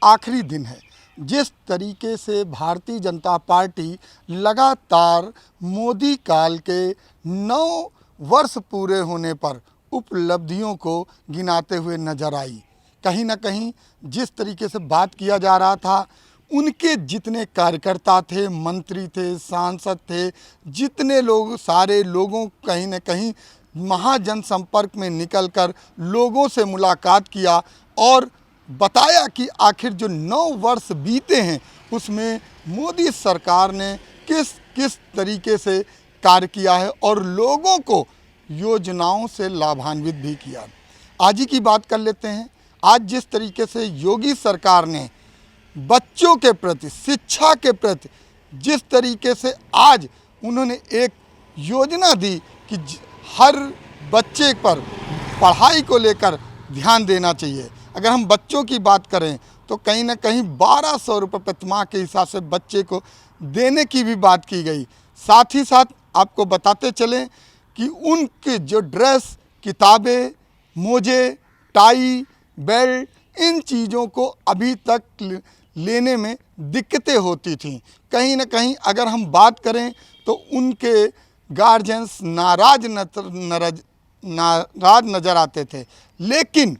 आखिरी दिन है। जिस तरीके से भारतीय जनता पार्टी लगातार मोदी काल के 9 वर्ष पूरे होने पर उपलब्धियों को गिनाते हुए नजर आई, कहीं ना कहीं जिस तरीके से बात किया जा रहा था, उनके जितने कार्यकर्ता थे, मंत्री थे, सांसद थे, जितने लोग, सारे लोगों कहीं ना कहीं महाजनसंपर्क में निकलकर लोगों से मुलाकात किया और बताया कि आखिर जो 9 वर्ष बीते हैं उसमें मोदी सरकार ने किस किस तरीके से कार्य किया है और लोगों को योजनाओं से लाभान्वित भी किया। आज ही की बात कर लेते हैं। आज जिस तरीके से योगी सरकार ने बच्चों के प्रति, शिक्षा के प्रति जिस तरीके से आज उन्होंने एक योजना दी कि हर बच्चे पर पढ़ाई को लेकर ध्यान देना चाहिए। अगर हम बच्चों की बात करें तो कहीं ना कहीं 1200 रुपये प्रतिमाह के हिसाब से बच्चे को देने की भी बात की गई। साथ ही साथ आपको बताते चलें कि उनके जो ड्रेस, किताबें, मोजे, टाई, बेल्ट, इन चीज़ों को अभी तक लेने में दिक्कतें होती थीं। कहीं ना कहीं अगर हम बात करें तो उनके गार्जियंस नाराज नज़र आते थे। लेकिन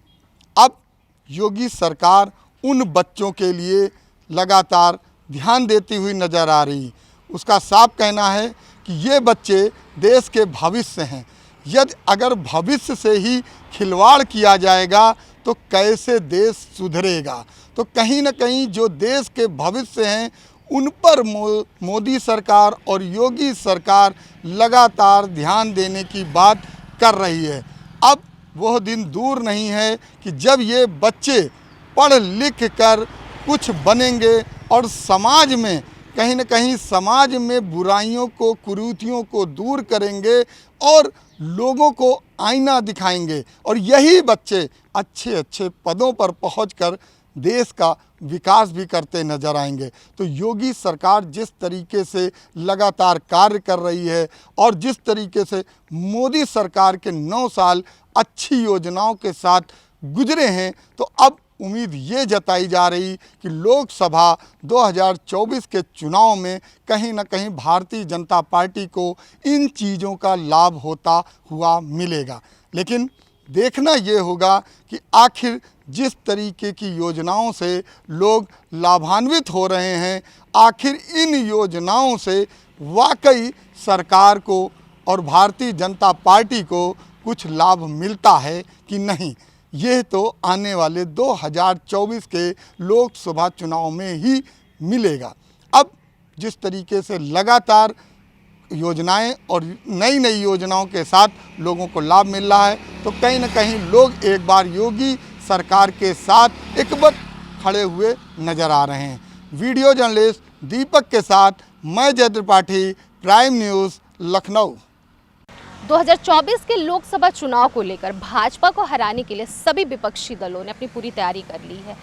अब योगी सरकार उन बच्चों के लिए लगातार ध्यान देती हुई नज़र आ रही। उसका साफ कहना है कि ये बच्चे देश के भविष्य हैं। यदि अगर भविष्य से ही खिलवाड़ किया जाएगा तो कैसे देश सुधरेगा। तो कहीं ना कहीं जो देश के भविष्य हैं उन पर मोदी सरकार और योगी सरकार लगातार ध्यान देने की बात कर रही है। अब वह दिन दूर नहीं है कि जब ये बच्चे पढ़ लिख कर कुछ बनेंगे और समाज में कहीं न कहीं समाज में बुराइयों को, कुरीतियों को दूर करेंगे और लोगों को आईना दिखाएंगे और यही बच्चे अच्छे अच्छे पदों पर पहुंचकर देश का विकास भी करते नजर आएंगे। तो योगी सरकार जिस तरीके से लगातार कार्य कर रही है और जिस तरीके से मोदी सरकार के 9 साल अच्छी योजनाओं के साथ गुजरे हैं, तो अब उम्मीद ये जताई जा रही कि लोकसभा 2024 के चुनाव में कहीं ना कहीं भारतीय जनता पार्टी को इन चीज़ों का लाभ होता हुआ मिलेगा। लेकिन देखना ये होगा कि आखिर जिस तरीके की योजनाओं से लोग लाभान्वित हो रहे हैं, आखिर इन योजनाओं से वाकई सरकार को और भारतीय जनता पार्टी को कुछ लाभ मिलता है कि नहीं, यह तो आने वाले 2024 के लोकसभा चुनाव में ही मिलेगा। अब जिस तरीके से लगातार योजनाएं और नई नई योजनाओं के साथ लोगों को लाभ मिल रहा है, तो कहीं ना कहीं लोग एक बार योगी सरकार के साथ एकवट खड़े हुए नज़र आ रहे हैं। वीडियो जर्नलिस्ट दीपक के साथ मैं जय त्रिपाठी, प्राइम न्यूज़, लखनऊ। 2024 के लोकसभा चुनाव को लेकर भाजपा को हराने के लिए सभी विपक्षी दलों ने अपनी पूरी तैयारी कर ली है।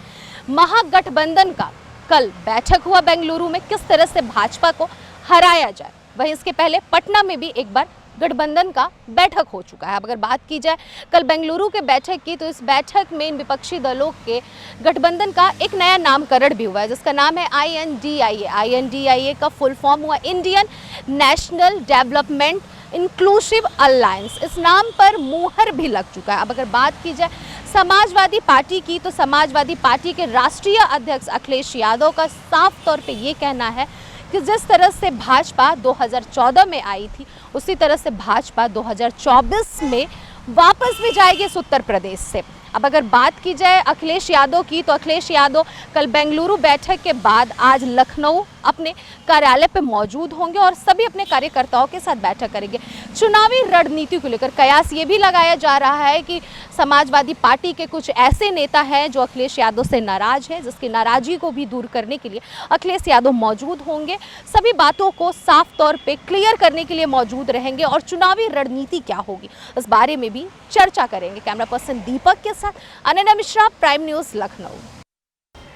महागठबंधन का कल बैठक हुआ बेंगलुरु में, किस तरह से भाजपा को हराया जाए। वहीं इसके पहले पटना में भी एक बार गठबंधन का बैठक हो चुका है। अब अगर बात की जाए कल बेंगलुरु के बैठक की, तो इस बैठक में इन विपक्षी दलों के गठबंधन का एक नया नामकरण भी हुआ है, जिसका नाम है INDIA। INDIA का फुल फॉर्म हुआ Indian national development inclusive alliance. इस नाम पर मुहर भी लग चुका है। अब अगर बात की जाए समाजवादी पार्टी की, तो समाजवादी पार्टी के राष्ट्रीय अध्यक्ष अखिलेश यादव का साफ तौर पे ये कहना है कि जिस तरह से भाजपा 2014 में आई थी, उसी तरह से भाजपा 2024 में वापस भी जाएगी इस उत्तर प्रदेश से। अब अगर बात की जाए अखिलेश यादव की, तो अखिलेश यादव कल बेंगलुरु बैठक के बाद आज लखनऊ अपने कार्यालय पे मौजूद होंगे और सभी अपने कार्यकर्ताओं के साथ बैठक करेंगे। चुनावी रणनीति को लेकर कयास ये भी लगाया जा रहा है कि समाजवादी पार्टी के कुछ ऐसे नेता हैं जो अखिलेश यादव से नाराज हैं, जिसकी नाराजगी को भी दूर करने के लिए अखिलेश यादव मौजूद होंगे, सभी बातों को साफ तौर पे क्लियर करने के लिए मौजूद रहेंगे और चुनावी रणनीति क्या होगी इस बारे में भी चर्चा करेंगे। कैमरा पर्सन दीपक के साथ अनन्या मिश्रा, प्राइम न्यूज़, लखनऊ।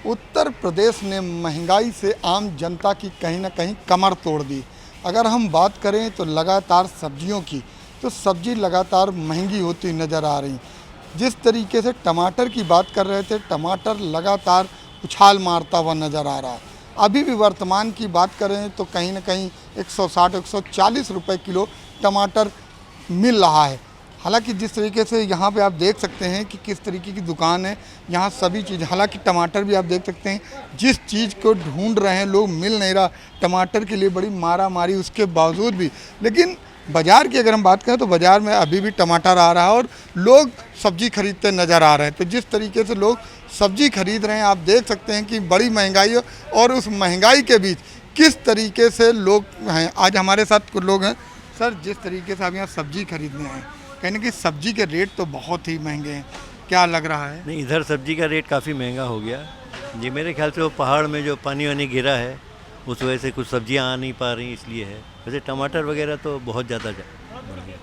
उत्तर प्रदेश ने महंगाई से आम जनता की कहीं ना कहीं कमर तोड़ दी। अगर हम बात करें तो लगातार सब्जियों की, तो सब्जी लगातार महंगी होती नज़र आ रही। जिस तरीके से टमाटर की बात कर रहे थे, टमाटर लगातार उछाल मारता हुआ नज़र आ रहा है। अभी भी वर्तमान की बात करें तो कहीं ना कहीं 160-140 रुपए किलो टमाटर मिल रहा है। हालांकि जिस तरीके से यहाँ पे आप देख सकते हैं कि किस तरीके की दुकान है, यहाँ सभी चीज़, हालांकि टमाटर भी आप देख सकते हैं जिस चीज़ को ढूंढ रहे हैं लोग मिल नहीं रहा, टमाटर के लिए बड़ी मारा मारी उसके बावजूद भी। लेकिन बाज़ार की अगर हम बात करें तो बाज़ार में अभी भी टमाटर आ रहा है और लोग सब्जी खरीदते नज़र आ रहे हैं। तो जिस तरीके से लोग सब्जी खरीद रहे हैं आप देख सकते हैं कि बड़ी महंगाई है और उस महंगाई के बीच किस तरीके से लोग हैं। आज हमारे साथ कुछ लोग हैं। सर, जिस तरीके से आप यहाँ सब्जी खरीदने आए, कहने की सब्जी के रेट तो बहुत ही महंगे हैं, क्या लग रहा है? नहीं, इधर सब्जी का रेट काफ़ी महंगा हो गया जी। मेरे ख्याल से वो पहाड़ में जो पानी वानी गिरा है उस वजह से कुछ सब्जियां आ नहीं पा रही, इसलिए है। वैसे टमाटर वगैरह तो बहुत ज़्यादा बढ़ गया।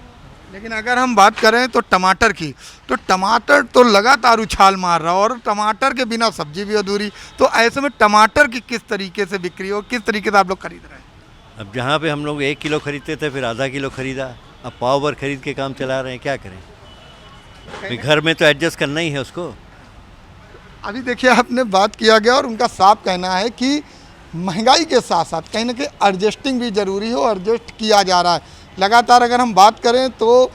लेकिन अगर हम बात करें तो टमाटर की, तो टमाटर तो लगातार उछाल मार रहा है और टमाटर के बिना सब्जी भी अधूरी। तो ऐसे में टमाटर की किस तरीके से बिक्री हो, किस तरीके से आप लोग खरीद रहे हैं? अब जहाँ पे हम लोग 1 किलो खरीदते थे फिर आधा किलो खरीदा, अब पाव भर खरीद के काम चला रहे हैं, क्या करें? फिर घर में तो एडजस्ट करना ही है उसको। अभी देखिए आपने बात किया गया और उनका साफ कहना है कि महंगाई के साथ साथ कहीं ना कहीं एडजस्टिंग भी ज़रूरी हो, एडजस्ट किया जा रहा है लगातार। अगर हम बात करें तो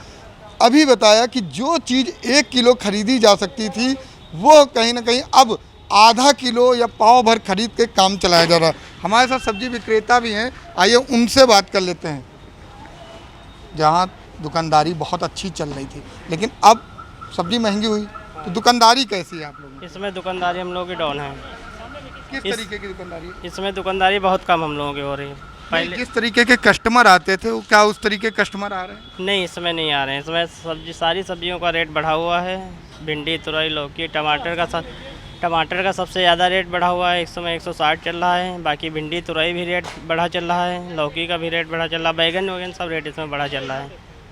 अभी बताया कि जो चीज़ 1 किलो खरीदी जा सकती थी वो कहीं ना कहीं अब आधा किलो या पाव भर खरीद के काम चलाया जा रहा है। हमारे साथ सब्जी विक्रेता भी हैं, आइए उनसे बात कर लेते हैं। जहाँ दुकानदारी बहुत अच्छी चल रही थी लेकिन अब सब्जी महंगी हुई, तो दुकानदारी कैसी है आप लोगों की? इसमें दुकानदारी हम लोगों की डाउन है। किस तरीके की दुकानदारी है? इसमें दुकानदारी बहुत कम हम लोगों की हो रही है। पहले जिस तरीके के कस्टमर आते थे वो क्या उस तरीके के कस्टमर आ रहे हैं? नहीं, इसमें नहीं आ रहे हैं। इसमें सारी सब्जियों का रेट बढ़ा हुआ है। भिंडी, तुरई, लौकी, टमाटर का सबसे ज़्यादा रेट बढ़ा हुआ है। इस समय 160 चल रहा है। बाकी भिंडी, तुरई भी रेट बढ़ा चल रहा है, लौकी का भी रेट बढ़ा चल रहा है, बैगन वगैरह सब रेट इसमें बढ़ा चल रहा है।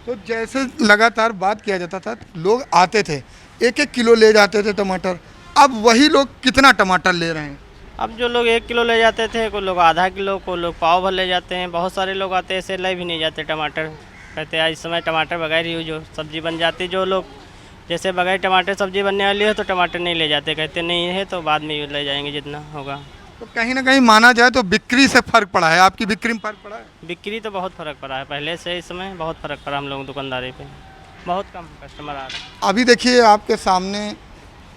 तो जैसे लगातार बात किया जाता था, लोग आते थे 1-1 किलो ले जाते थे टमाटर, अब वही लोग कितना टमाटर ले रहे हैं? अब जो लोग 1 किलो ले जाते थे, कोई लोग आधा किलो, कोई लोग पाव भर ले जाते हैं। बहुत सारे लोग आते हैं ऐसे ले भी नहीं जाते टमाटर, कहते हैं इस समय टमाटर बगैर ही जो सब्ज़ी बन जाती। जो लोग जैसे बगैर टमाटर सब्ज़ी बनने वाली है तो टमाटर नहीं ले जाते, कहते नहीं है तो बाद में ले जाएंगे जितना होगा। तो कहीं ना कहीं माना जाए तो बिक्री से फ़र्क पड़ा है, आपकी बिक्री में फ़र्क पड़ा है? बिक्री तो बहुत फ़र्क पड़ा है, पहले से इस समय बहुत फ़र्क पड़ा। हम लोग दुकानदारी पे बहुत कम कस्टमर आ रहे हैं। अभी देखिए आपके सामने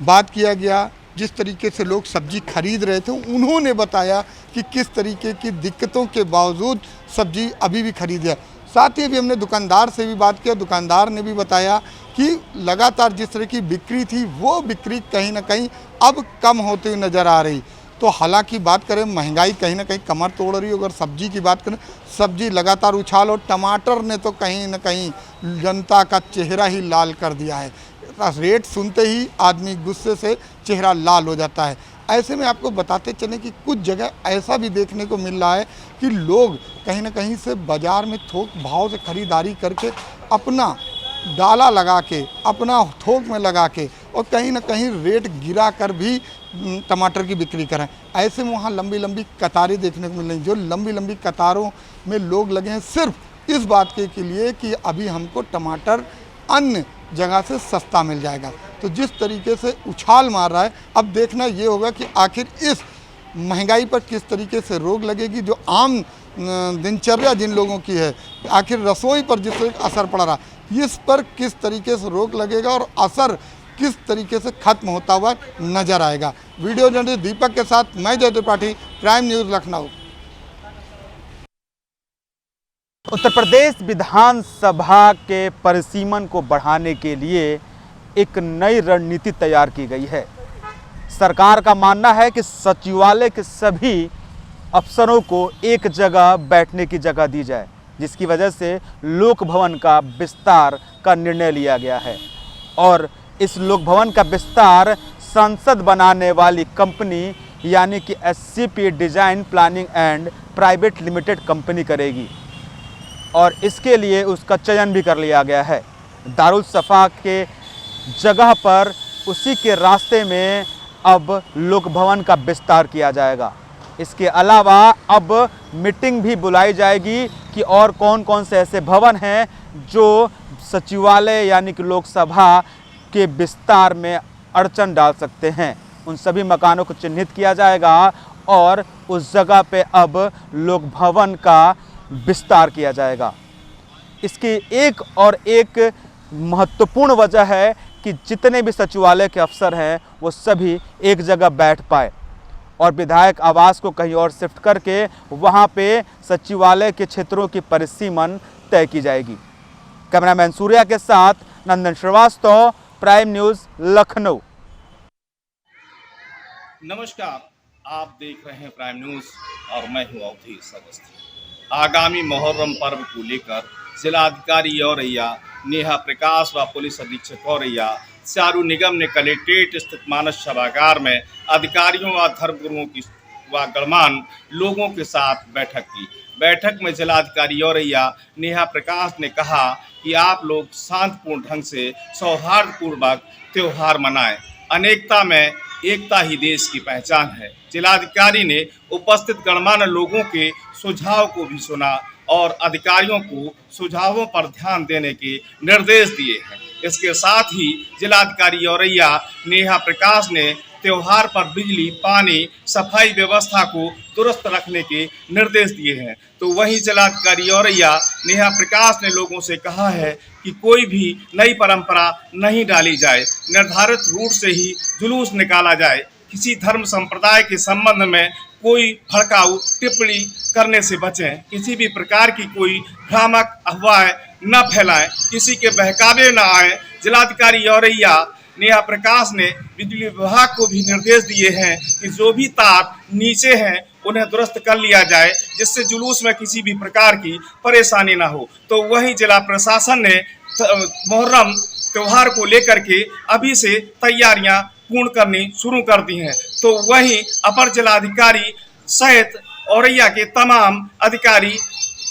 बात किया गया, जिस तरीके से लोग सब्जी खरीद रहे थे उन्होंने बताया कि किस तरीके की दिक्कतों के बावजूद सब्जी अभी भी खरीदी है। साथ ही अभी हमने दुकानदार से भी बात किया, दुकानदार ने भी बताया कि लगातार जिस तरह की बिक्री थी वो बिक्री कहीं ना कहीं अब कम होती हुई नज़र आ रही। तो हालांकि बात करें महंगाई कहीं ना कहीं कमर तोड़ रही है। अगर सब्जी की बात करें, सब्जी लगातार उछाल और टमाटर ने तो कहीं ना कहीं जनता का चेहरा ही लाल कर दिया है। रेट सुनते ही आदमी गुस्से से चेहरा लाल हो जाता है। ऐसे में आपको बताते चलें कि कुछ जगह ऐसा भी देखने को मिल रहा है कि लोग कहीं ना कहीं से बाज़ार में थोक भाव से ख़रीदारी करके अपना डाला लगा के, अपना थोक में लगा के और कहीं ना कहीं रेट गिरा कर भी टमाटर की बिक्री करें। ऐसे में वहाँ लंबी लंबी कतारें देखने को मिल रही, जो लंबी लंबी कतारों में लोग लगे हैं सिर्फ इस बात के लिए कि अभी हमको टमाटर अन्य जगह से सस्ता मिल जाएगा। तो जिस तरीके से उछाल मार रहा है, अब देखना ये होगा कि आखिर इस महंगाई पर किस तरीके से रोक लगेगी। जो आम दिनचर्या जिन लोगों की है, आखिर रसोई पर जिस असर पड़ रहा है, इस पर किस तरीके से रोक लगेगा और असर किस तरीके से खत्म होता हुआ नजर आएगा। वीडियो जर्नलिस्ट दीपक के साथ मैं जय त्रिपाठी, प्राइम न्यूज़ लखनऊ। उत्तर प्रदेश विधानसभा के परिसीमन को बढ़ाने के लिए एक नई रणनीति तैयार की गई है। सरकार का मानना है कि सचिवालय के सभी अफसरों को एक जगह बैठने की जगह दी जाए, जिसकी वजह से लोक भवन का विस्तार का निर्णय लिया गया है। और इस लोक भवन का विस्तार संसद बनाने वाली कंपनी यानी कि SCP design planning and private limited company करेगी और इसके लिए उसका चयन भी कर लिया गया है। दारुल सफ़ा के जगह पर उसी के रास्ते में अब लोक भवन का विस्तार किया जाएगा। इसके अलावा अब मीटिंग भी बुलाई जाएगी कि और कौन कौन से ऐसे भवन हैं जो सचिवालय यानी कि लोकसभा के विस्तार में अड़चन डाल सकते हैं। उन सभी मकानों को चिन्हित किया जाएगा और उस जगह पे अब लोक भवन का विस्तार किया जाएगा। इसकी एक और एक महत्वपूर्ण वजह है कि जितने भी सचिवालय के अफसर हैं वो सभी एक जगह बैठ पाए और विधायक आवास को कहीं और शिफ्ट करके वहाँ पे सचिवालय के क्षेत्रों की परिसीमन तय की जाएगी। कैमरामैन सूर्या के साथ नंदन श्रीवास्तव, प्राइम न्यूज़, लखनऊ। नमस्कार, आप देख रहे हैं प्राइम न्यूज़ और मैं हूं अवधेश अवस्थी। आगामी मुहर्रम पर्व को लेकर जिलाधिकारी औरैया, नेहा प्रकाश व पुलिस अधीक्षक औरैया, चारू निगम ने कलेक्ट्रेट स्थित मानस सभागार में अधिकारियों व धर्मगुरुओं की व गणमान्य लोगों के साथ बैठक की। बैठक में जिलाधिकारी औरैया, नेहा प्रकाश ने कहा कि आप लोग शांतिपूर्ण ढंग से सौहार्दपूर्वक त्यौहार मनाएं। अनेकता में एकता ही देश की पहचान है। जिलाधिकारी ने उपस्थित गणमान्य लोगों के सुझाव को भी सुना और अधिकारियों को सुझावों पर ध्यान देने के निर्देश दिए हैं। इसके साथ ही जिलाधिकारी औरैया, नेहा प्रकाश ने त्योहार पर बिजली, पानी, सफाई व्यवस्था को दुरुस्त रखने के निर्देश दिए हैं। तो वहीं जिलाधिकारी औरैया, नेहा प्रकाश ने लोगों से कहा है कि कोई भी नई परंपरा नहीं डाली जाए, निर्धारित रूट से ही जुलूस निकाला जाए। किसी धर्म संप्रदाय के संबंध में कोई भड़काऊ टिप्पणी करने से बचें। किसी भी प्रकार की कोई भ्रामक अफवाहें न फैलाएं, किसी के बहकावे न आए। जिलाधिकारी औरैया, नेहा प्रकाश ने बिजली विभाग को भी निर्देश दिए हैं कि जो भी तार नीचे हैं उन्हें दुरुस्त कर लिया जाए, जिससे जुलूस में किसी भी प्रकार की परेशानी ना हो। तो वहीं जिला प्रशासन ने मुहर्रम त्यौहार को लेकर के अभी से तैयारियां पूर्ण करनी शुरू कर दी हैं। तो वहीं अपर जिलाधिकारी सहित औरैया के तमाम अधिकारी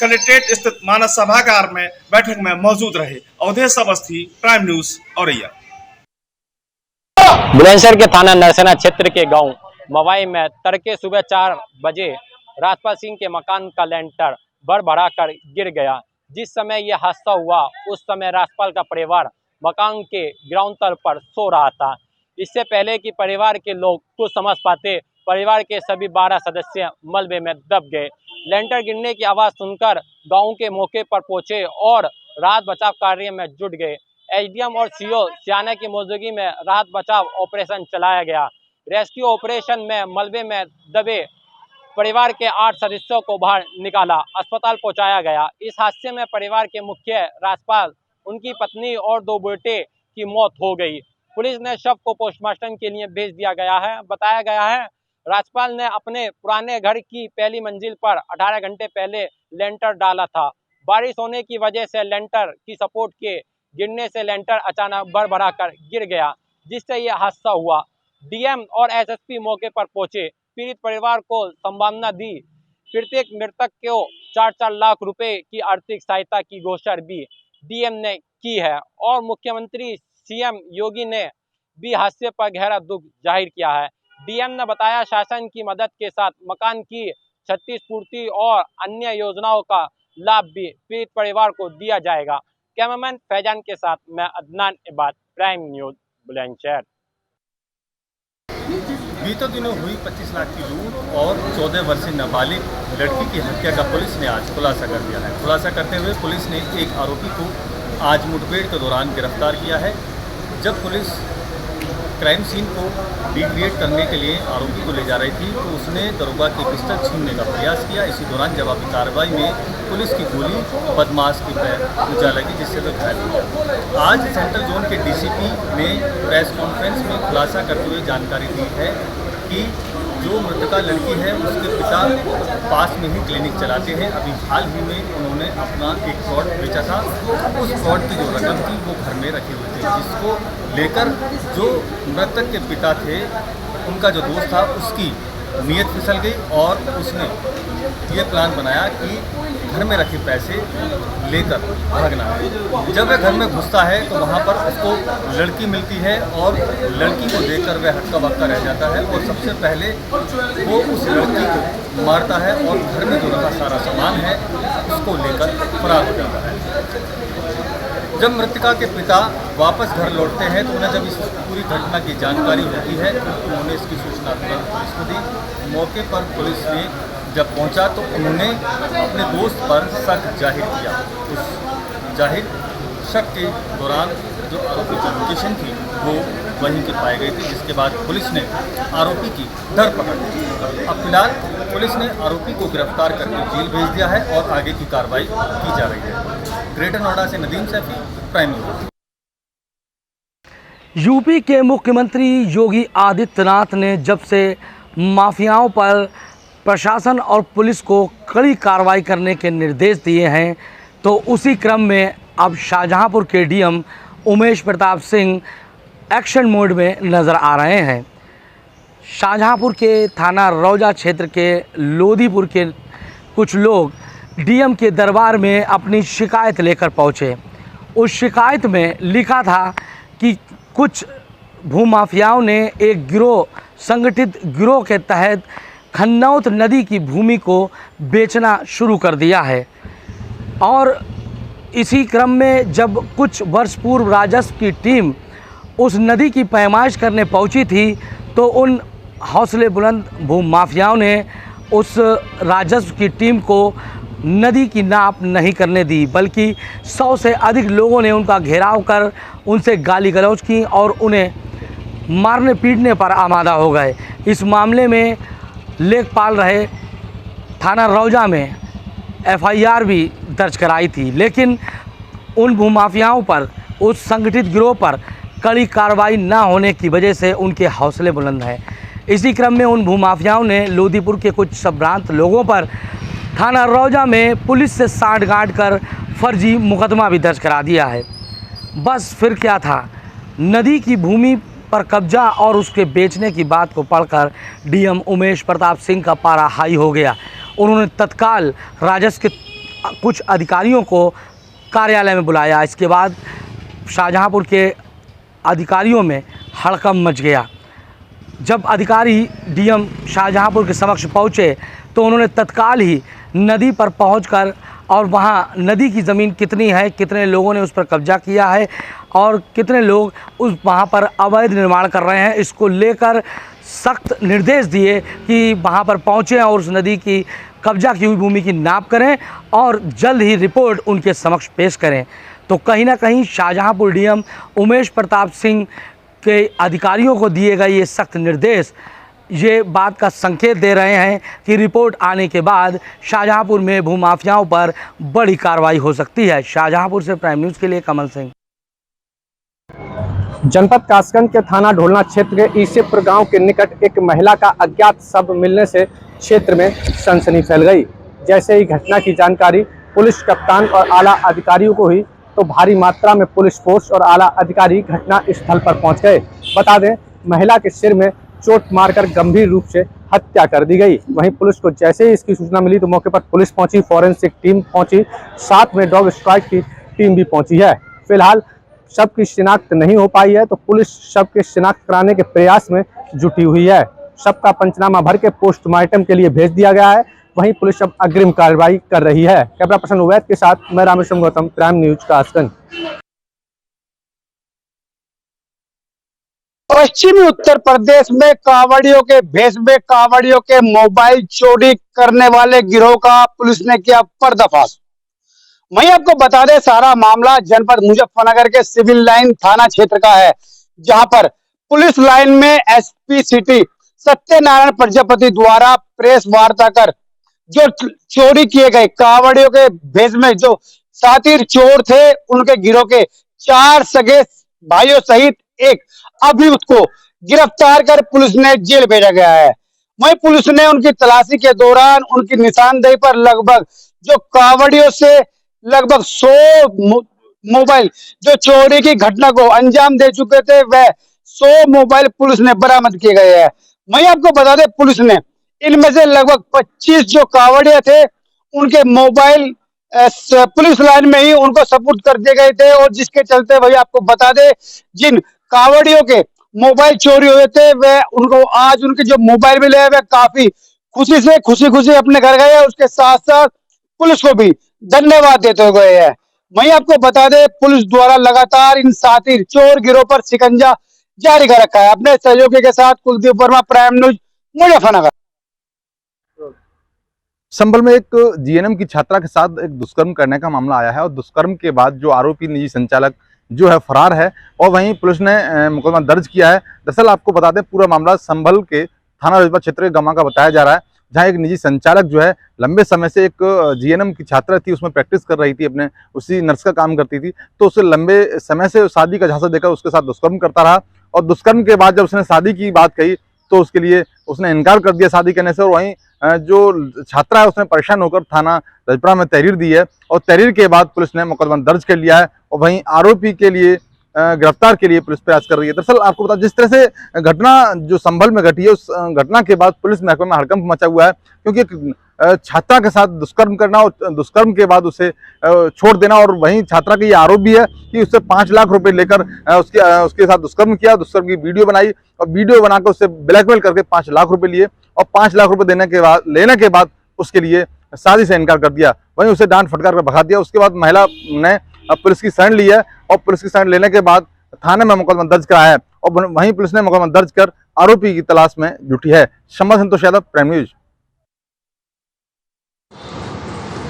कलेक्ट्रेट स्थित मानस सभागार में बैठक में मौजूद रहे। Awadhesh Awasthi, prime news, Auraiya. बुलंदशहर के थाना नरसेना क्षेत्र के गांव मवाई में तड़के सुबह 4 बजे राजपाल सिंह के मकान का लेंटर भरभरा कर गिर गया। जिस समय यह हादसा हुआ उस समय राजपाल का परिवार मकान के ग्राउंड तल पर सो रहा था। इससे पहले कि परिवार के लोग कुछ समझ पाते, परिवार के सभी 12 सदस्य मलबे में दब गए। लेंटर गिरने की आवाज़ सुनकर गाँव के मौके पर पहुंचे और राहत बचाव कार्य में जुट गए। एसडीएम और सीओ सियाना की मौजूदगी में राहत बचाव ऑपरेशन चलाया गया। रेस्क्यू ऑपरेशन में मलबे में दबे परिवार के 8 सदस्यों को बाहर निकाला, अस्पताल पहुंचाया गया। इस हादसे में परिवार के मुखिया राजपाल, उनकी पत्नी और 2 बेटे की मौत हो गई। पुलिस ने शव को पोस्टमार्टम के लिए भेज दिया गया है। बताया गया है राजपाल ने अपने पुराने घर की पहली मंजिल पर 18 घंटे पहले लेंटर डाला था। बारिश होने की वजह से लेंटर की सपोर्ट के गिरने से लेंटर अचानक भरभरा कर गिर गया, जिससे यह हादसा हुआ। डीएम और एसएसपी मौके पर पहुंचे, पीड़ित परिवार को संभावना दी। प्रत्येक मृतक को 4-4 लाख रुपए की आर्थिक सहायता की घोषणा भी डीएम ने की है और मुख्यमंत्री सीएम योगी ने भी हादसे पर गहरा दुख जाहिर किया है। डीएम ने बताया शासन की मदद के साथ मकान की क्षतिपूर्ति और अन्य योजनाओं का लाभ भी पीड़ित परिवार को दिया जाएगा। कैमरामैन फैजान के साथ मैं अदनान इबाद, प्राइम न्यूज़, बुलंदशहर। बीते दिनों हुई 25 लाख की लूट और 14 वर्षीय नाबालिग लड़की की हत्या का पुलिस ने आज खुलासा कर दिया है। खुलासा करते हुए पुलिस ने एक आरोपी को आज मुठभेड़ के दौरान गिरफ्तार किया है। जब पुलिस क्राइम सीन को रिक्रिएट करने के लिए आरोपी को ले जा रही थी तो उसने दरोगा की पिस्टल छीनने का प्रयास किया। इसी दौरान जवाबी कार्रवाई में पुलिस की गोली बदमाश की पैर जा लगी, जिससे वह घायल हो गया। आज सेंट्रल जोन के डीसीपी ने प्रेस कॉन्फ्रेंस में खुलासा करते हुए जानकारी दी है कि जो मृतका लड़की है उसके पिता पास में ही क्लिनिक चलाते हैं। अभी हाल ही में उन्होंने अपना एक प्लॉट बेचा था। उस प्लॉट की जो रकम थी वो घर में रखे हुए थे, जिसको लेकर जो मृतक के पिता थे उनका जो दोस्त था उसकी नीयत फिसल गई और उसने ये प्लान बनाया कि घर में रखे पैसे लेकर भागना है। जब वह घर में घुसता है तो वहाँ पर उसको लड़की मिलती है और लड़की को देखकर वह हक्का बक्का रह जाता है और सबसे पहले वो उस लड़की को मारता है और घर में जो रखा सारा सामान है उसको लेकर फरार हो जाता है। जब मृतका के पिता वापस घर लौटते हैं तो उन्हें जब इस पूरी घटना की जानकारी होती है तो उन्होंने इसकी सूचना तुरंत पुलिस को दी। मौके पर पुलिस ने जब पहुंचा तो उन्होंने अपने दोस्त पर शक जाहिर किया। उस जाहिर शक के दौरान जो आरोपी की लोकेशन थी वो वहीं की पाई गई थी, जिसके बाद पुलिस ने आरोपी की धरपकड़ की। अब फिलहाल पुलिस ने आरोपी को गिरफ्तार करके जेल भेज दिया है और आगे की कार्रवाई की जा रही है। ग्रेटर नोएडा से Nadeem Saifi, Prime News. UP के मुख्यमंत्री योगी आदित्यनाथ ने जब से माफियाओं पर प्रशासन और पुलिस को कड़ी कार्रवाई करने के निर्देश दिए हैं तो उसी क्रम में अब शाहजहांपुर के DM Umesh Pratap Singh action mode में नज़र आ रहे हैं। शाहजहांपुर के थाना रौजा क्षेत्र के लोधीपुर के कुछ लोग डीएम के दरबार में अपनी शिकायत लेकर पहुंचे। उस शिकायत में लिखा था कि कुछ भूमाफियाओं ने एक गिरोह, संगठित गिरोह के तहत खन्नौत नदी की भूमि को बेचना शुरू कर दिया है और इसी क्रम में जब कुछ वर्ष पूर्व राजस्व की टीम उस नदी की पैमाइश करने पहुंची थी तो उन हौसले बुलंद भूमाफियाओं ने उस राजस्व की टीम को नदी की नाप नहीं करने दी, बल्कि 100 से अधिक लोगों ने उनका घेराव कर उनसे गाली गलौज की और उन्हें मारने पीटने पर आमादा हो गए। इस मामले में लेखपाल रहे थाना रौजा में एफआईआर भी दर्ज कराई थी, लेकिन उन भूमाफियाओं पर, उस संगठित गिरोह पर कड़ी कार्रवाई न होने की वजह से उनके हौसले बुलंद हैं। इसी क्रम में उन भूमाफियाओं ने लोधीपुर के कुछ संभ्रांत लोगों पर थाना रौजा में पुलिस से साठगांठ कर फर्जी मुकदमा भी दर्ज करा दिया है। बस फिर क्या था, नदी की भूमि पर कब्जा और उसके बेचने की बात को पढ़कर डीएम उमेश प्रताप सिंह का पारा हाई हो गया। उन्होंने तत्काल राजस्व के कुछ अधिकारियों को कार्यालय में बुलाया। इसके बाद शाहजहांपुर के अधिकारियों में हड़कंप मच गया। जब अधिकारी डीएम शाहजहांपुर के समक्ष पहुंचे तो उन्होंने तत्काल ही नदी पर पहुंचकर और वहां नदी की ज़मीन कितनी है, कितने लोगों ने उस पर कब्जा किया है और कितने लोग उस वहां पर अवैध निर्माण कर रहे हैं, इसको लेकर सख्त निर्देश दिए कि वहां पर पहुंचें और उस नदी की कब्जा की हुई भूमि की नाप करें और जल्द ही रिपोर्ट उनके समक्ष पेश करें। तो कहीं ना कहीं शाहजहांपुर डीएम उमेश प्रताप सिंह के अधिकारियों को दिए गए ये सख्त निर्देश ये बात का संकेत दे रहे हैं कि रिपोर्ट आने के बाद शाहजहांपुर में भूमाफियाओं पर बड़ी कार्रवाई हो सकती है। शाहजहांपुर से प्राइम न्यूज़ के लिए कमल सिंह। जनपद कासगंज के थाना ढोलना क्षेत्र के ईसेपुर गांव के निकट एक महिला का अज्ञात शव मिलने से क्षेत्र में सनसनी फैल गई। जैसे ही घटना की जानकारी पुलिस कप्तान और आला अधिकारियों को हुई तो भारी मात्रा में पुलिस फोर्स और आला अधिकारी घटना स्थल पर पहुंच गए। बता दें, महिला के सिर में चोट मारकर गंभीर रूप से हत्या कर दी गई। वहीं पुलिस को जैसे ही इसकी सूचना मिली तो मौके पर पुलिस पहुंची, फॉरेंसिक टीम पहुंची, साथ में डॉग स्क्वाड की टीम भी पहुंची है। फिलहाल शव की शिनाख्त नहीं हो पाई है तो पुलिस शव के शिनाख्त कराने के प्रयास में जुटी हुई है। शव का पंचनामा भर के पोस्टमार्टम के लिए भेज दिया गया है। वहीं पुलिस अब अग्रिम कार्रवाई कर रही है। कैमरा पर्सन उवैद के साथ मैं रामेश्वरम गौतम, प्राइम न्यूज कासगंज। पश्चिमी उत्तर प्रदेश में कांवड़ियों के भेष में कांवड़ियों के मोबाइल चोरी करने वाले गिरोह का पुलिस ने किया पर्दाफाश। मैं आपको बता दें, सारा मामला जनपद मुजफ्फरनगर के सिविल लाइन थाना क्षेत्र का है, जहां पर पुलिस लाइन में एसपी सिटी सत्यनारायण प्रजापति द्वारा प्रेस वार्ता कर जो चोरी किए गए कांवड़ियों के भेष में जो साथी चोर थे उनके गिरोह के 4 सगे भाइयों सहित एक अभियुक्त को गिरफ्तार कर पुलिस ने जेल भेजा गया है। वहीं पुलिस ने उनकी तलाशी के दौरान उनकी निशानदेही पर लगभग जो कांवड़ियों से लगभग 100 मोबाइल जो चोरी की घटना को अंजाम दे चुके थे वह 100 मोबाइल पुलिस ने बरामद किए गए हैं। वहीं आपको बता दें, पुलिस ने इनमें से लगभग 25 जो कांवड़िया थे उनके मोबाइल पुलिस लाइन में ही उनको सपुर्द कर दिए गए थे और जिसके चलते वही आपको बता दे जिन कांवड़ियों के मोबाइल चोरी हुए थे वह उनको आज उनके जो मोबाइल मिले वह काफी खुशी खुशी अपने घर गए। उसके साथ साथ पुलिस को भी धन्यवाद देते हुए हैं। वहीं आपको बता दें पुलिस द्वारा लगातार इन साथी चोर गिरोह पर शिकंजा जारी कर रखा है। अपने सहयोगी के साथ कुलदीप वर्मा, प्राइम न्यूज, मुजफ्फरनगर। संभल में एक जीएनएम की छात्रा के साथ एक दुष्कर्म करने का मामला आया है और दुष्कर्म के बाद जो आरोपी निजी संचालक जो है फरार है और वहीं पुलिस ने मुकदमा दर्ज किया है। दरअसल आपको बता दें पूरा मामला संभल के थाना रजबा क्षेत्र के गमा का बताया जा रहा है, जहां एक निजी संचालक जो है लंबे समय से एक जीएनएम की छात्रा थी, उसमें प्रैक्टिस कर रही थी, अपने उसी नर्स का काम करती थी, तो उसे लंबे समय से शादी का झांसा देकर उसके साथ दुष्कर्म करता रहा और दुष्कर्म के बाद जब उसने शादी की बात कही तो उसके लिए उसने इनकार कर दिया शादी करने से और वहीं जो छात्रा है उसने परेशान होकर थाना रजपुरा में तहरीर दी है और तहरीर के बाद पुलिस ने मुकदमा दर्ज कर लिया है और वहीं आरोपी के लिए गिरफ्तार के लिए पुलिस प्रयास कर रही है। दरअसल आपको बता जिस तरह से घटना जो संभल में घटी है उस घटना के बाद पुलिस महकमे में हड़कंप मचा हुआ है, क्योंकि एक छात्रा के साथ दुष्कर्म करना और दुष्कर्म के बाद उसे छोड़ देना और वहीं छात्रा का ये आरोप भी है कि उससे 5 लाख रुपए लेकर उसके साथ दुष्कर्म किया, दुष्कर्म की वीडियो बनाई और वीडियो बनाकर उससे ब्लैकमेल करके 5 लाख रुपए लिए और 5 लाख रुपए लेने के बाद उसके लिए शादी से इनकार कर दिया, वहीं उसे डांट फटकार कर भगा दिया। उसके बाद महिला ने पुलिस की शरण ली है और पुलिस की शरण लेने के बाद थाने में मुकदमा दर्ज कराया है और वहीं पुलिस ने मुकदमा दर्ज कर आरोपी की तलाश में जुटी है। संभल संतोष यादव, प्राइम न्यूज।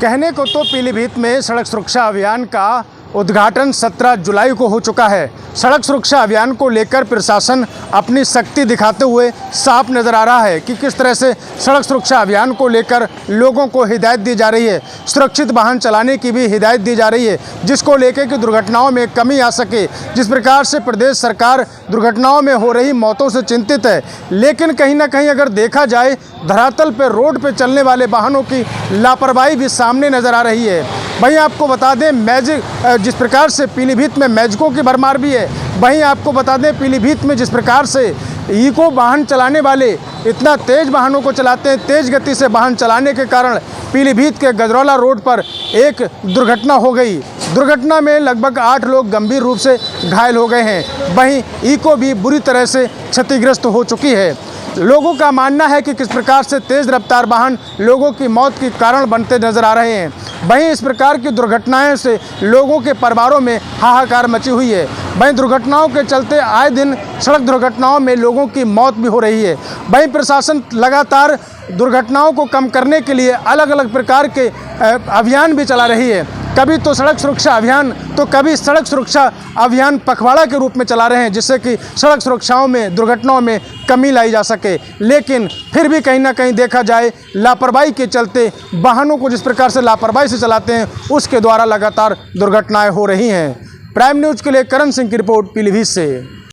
कहने को तो पीलीभीत में सड़क सुरक्षा अभियान का उद्घाटन 17 जुलाई को हो चुका है। सड़क सुरक्षा अभियान को लेकर प्रशासन अपनी शक्ति दिखाते हुए साफ नज़र आ रहा है कि किस तरह से सड़क सुरक्षा अभियान को लेकर लोगों को हिदायत दी जा रही है, सुरक्षित वाहन चलाने की भी हिदायत दी जा रही है, जिसको लेकर कि दुर्घटनाओं में कमी आ सके। जिस प्रकार से प्रदेश सरकार दुर्घटनाओं में हो रही मौतों से चिंतित है, लेकिन कहीं ना कहीं अगर देखा जाए धरातल पर रोड पर चलने वाले वाहनों की लापरवाही भी सामने नज़र आ रही है। वहीं आपको बता दें जिस प्रकार से पीलीभीत में मैजिकों की भरमार भी है, वहीं आपको बता दें पीलीभीत में जिस प्रकार से इको वाहन चलाने वाले इतना तेज़ वाहनों को चलाते हैं, तेज़ गति से वाहन चलाने के कारण पीलीभीत के गजरौला रोड पर एक दुर्घटना हो गई। दुर्घटना में लगभग 8 लोग गंभीर रूप से घायल हो गए हैं। वहीं इको भी बुरी तरह से क्षतिग्रस्त हो चुकी है। लोगों का मानना है कि किस प्रकार से तेज़ रफ्तार वाहन लोगों की मौत के कारण बनते नजर आ रहे हैं। वहीं इस प्रकार की दुर्घटनाएं से लोगों के परिवारों में हाहाकार मची हुई है। वहीं दुर्घटनाओं के चलते आए दिन सड़क दुर्घटनाओं में लोगों की मौत भी हो रही है। वहीं प्रशासन लगातार दुर्घटनाओं को कम करने के लिए अलग अलग प्रकार के अभियान भी चला रही है। कभी तो सड़क सुरक्षा अभियान तो कभी सड़क सुरक्षा अभियान पखवाड़ा के रूप में चला रहे हैं, जिससे कि सड़क सुरक्षाओं में दुर्घटनाओं में कमी लाई जा सके। लेकिन फिर भी कहीं ना कहीं देखा जाए लापरवाही के चलते वाहनों को जिस प्रकार से लापरवाही से चलाते हैं उसके द्वारा लगातार दुर्घटनाएं हो रही हैं। प्राइम न्यूज़ के लिए करण सिंह की रिपोर्ट पीलीभीत से।